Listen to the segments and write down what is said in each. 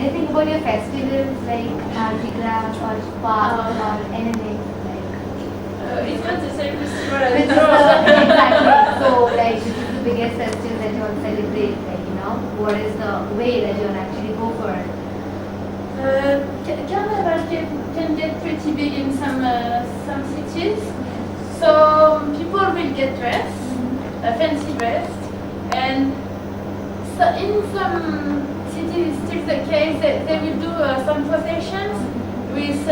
anything about your festivals like Mardi Gras or Spa or anything? It's not the same festival as Which is exactly. So, like, this is the biggest festival that you all celebrate. Like, what is the way that you all actually go for it? Carnival can get pretty big in some cities. So people will get dressed, fancy dressed, and so in some cities it's still the case that they will do some processions with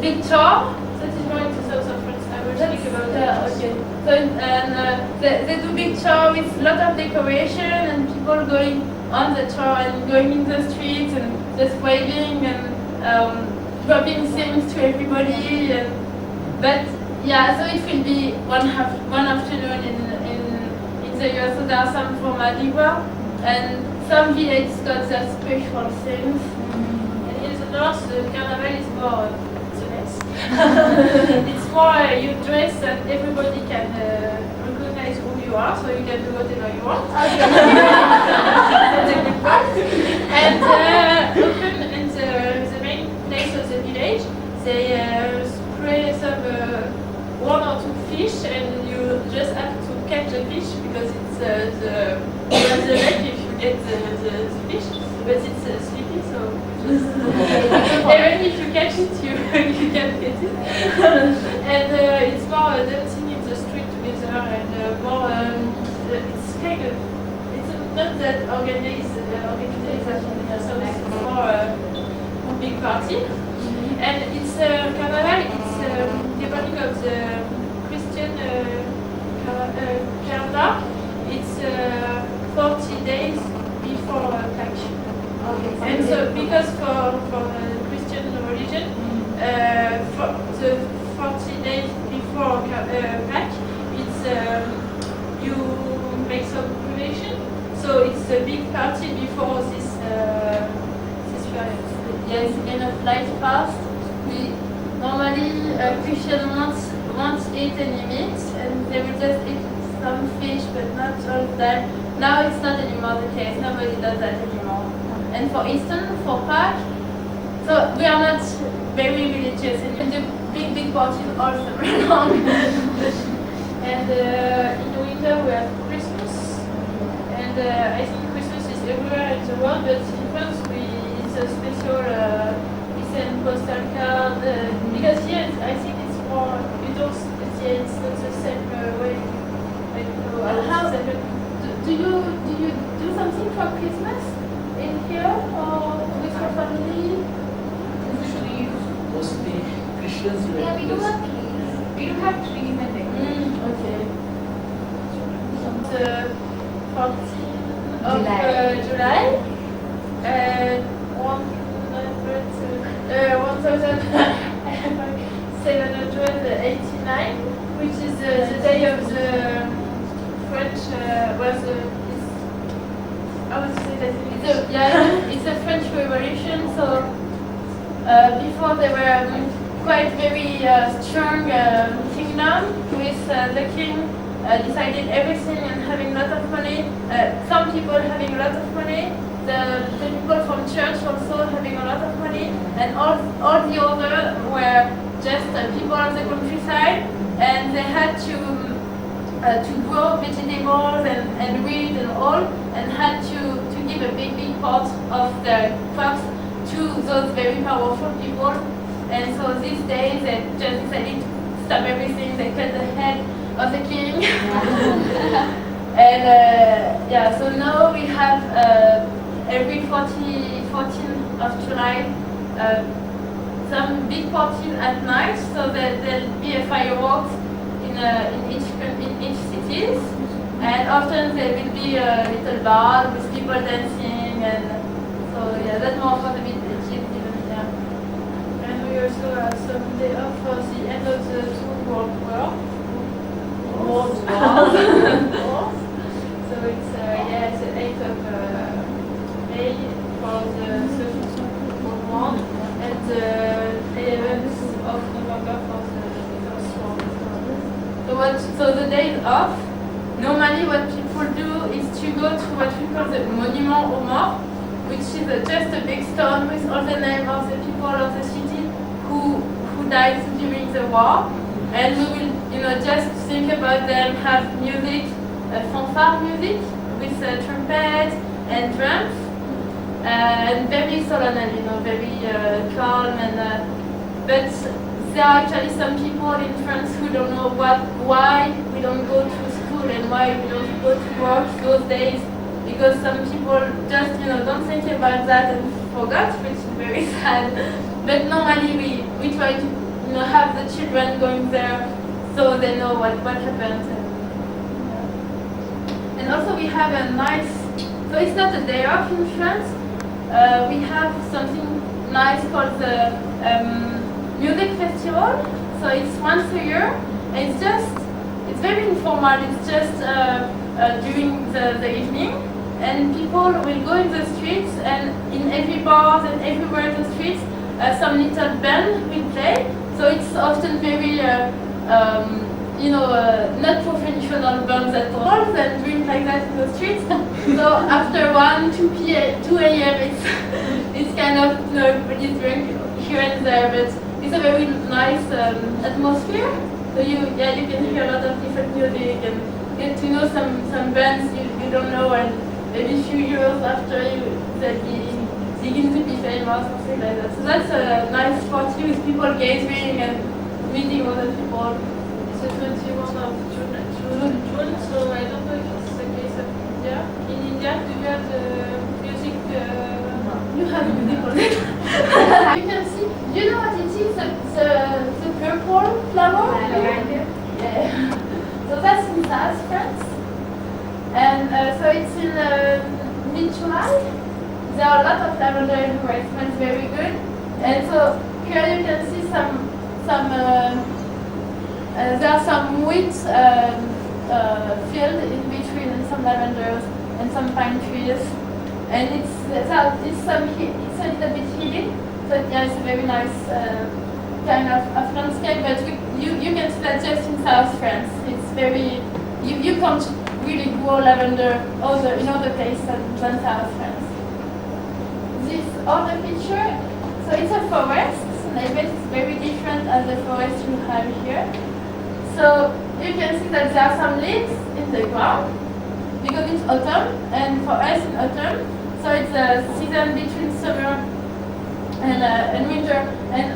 big tour. That is more into south of France. I will speak about that. Okay. So they do big tour with a lot of decoration and people going on the tour and going in the streets and just waving and dropping things to everybody. But yeah, so it will be one afternoon in the year. So there are some for Mardi Gras and some villages got their special things. And in the north, the carnival is more. It's more you dress and everybody can recognize who you are, so you can do whatever you want. That's a good part. And often in the main place of the village, they spray some one or two fish, and you just have to catch the fish because it's the lake if you get the fish, but it's sleepy, so even if you catch it, you can get it. And it's more dancing in the street together, and more it's kind of it's not that organization, so it's more a big party. And it's carnival. It's the beginning of the Christian calendar. It's 40 days before Pâques. Okay. And so, because for the Christian religion, for the 40 days before Pâques, it's you make some preparation. So it's a big party before this period. Yes, kind of light fast. We normally Christian won't eat any meat, and they will just eat some fish, but not all the time. Now it's not anymore the case. Nobody does that anymore. And for Easter, for Pâques, so we are not very religious, and the big parties all summer long. And in the winter we have Christmas, and I think Christmas is everywhere in the world, but in France it's a special. We send postal card because here I think it's more. It's not the same way. How do you do something for Christmas? In here or with your family? Usually, mostly Christians. Yeah, we do have trees. We do have trees and decorations. Okay. The 14th of July. 1789, which is the day of the French. I would say that it's a French Revolution. So before they were quite very strong kingdom with the king decided everything and having a lot of money. Some people having a lot of money. The people from church also having a lot of money, and all the others were just people on the countryside, and they had to grow vegetables and wheat and all, and had to give a big part of their crops to those very powerful people. And so these days they just decided to stop everything. They cut the head of the king. And so now we have every 14th of July some big parties at night, so that there'll be a fireworks in each cities, and often there will be a little bar with people dancing, and so that's more for the villages even here. And we also have some day off for the end of the two World Wars. So it's the 8th of May for the Second World War, and the 11th of November for the First World War. So the days off, normally what people do is to go to what we call the Monument aux Morts, which is just a big stone with all the names of the people of the city who died during the war. And we will, just think about them, have music, fanfare music with trumpet and drums, and very solemn, very calm. But there are actually some people in France who don't know why we don't go to school and why we don't go to work those days, because some people just don't think about that and forgot, which is very sad. But normally we try to have the children going there so they know what happened. And also we have a nice, so it's not a day off in France. We have something nice called the music festival. So it's once a year, and it's very informal. It's just during the evening, and people will go in the streets, and in every bar and everywhere in the streets, some little band will play. So it's often very, not professional bands at all, and doing like that in the streets. So after 2 a.m. it's kind of, everybody's drunk here and there, but it's a very nice atmosphere. So you can hear a lot of different music and get to know some bands you don't know, and maybe a few years after they'll begin to be famous, something like that. So that's a nice party with people gathering and meeting other people. It's the 21st of June, so I don't know if it's the case of India. In India, do you have the music? You have music all day. You can see, do you know what it is? The purple flower? Yeah. So that's in South France. And so it's in mid-July. There are a lot of lavender everywhere. It smells very good. And so here you can see some there are some wheat field in between, and some lavenders and some pine trees. And it's a little bit hilly. So it's a very nice kind of landscape. But you can see that just in South France. It's very, you can't really grow lavender in other places than South France. This other picture, so it's a forest, and I bet it's very different as the forest you have here. So you can see that there are some leaves in the ground because it's autumn, and for us in autumn, so it's a season between summer and winter, and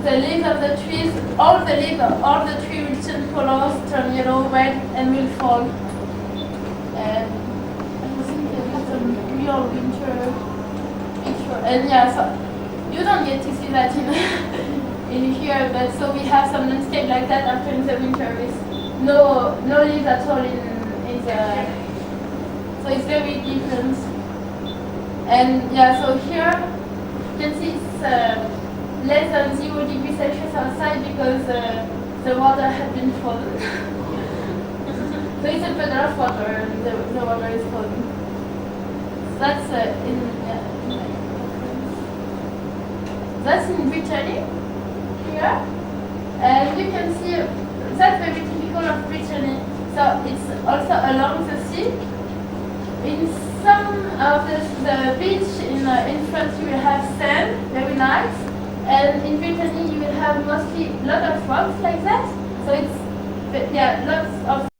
the leaves of the trees, all the leaves of all the tree will change colors, turn yellow, red, and will fall. And I think there is some real winter picture. And so you don't get to see that in here, but so we have some landscape like that after in the winter with no leaves at all in the, so it's very different. And so here you can see it's less than 0 degrees Celsius outside because the water had been frozen. So it's a puddle of water, and the water is frozen. So that's that's in Brittany here, and you can see that's very typical of Brittany. So it's also along the sea. In some of the beach in France you will have sand, very nice, and in Brittany you will have mostly a lot of rocks like that. So it's lots of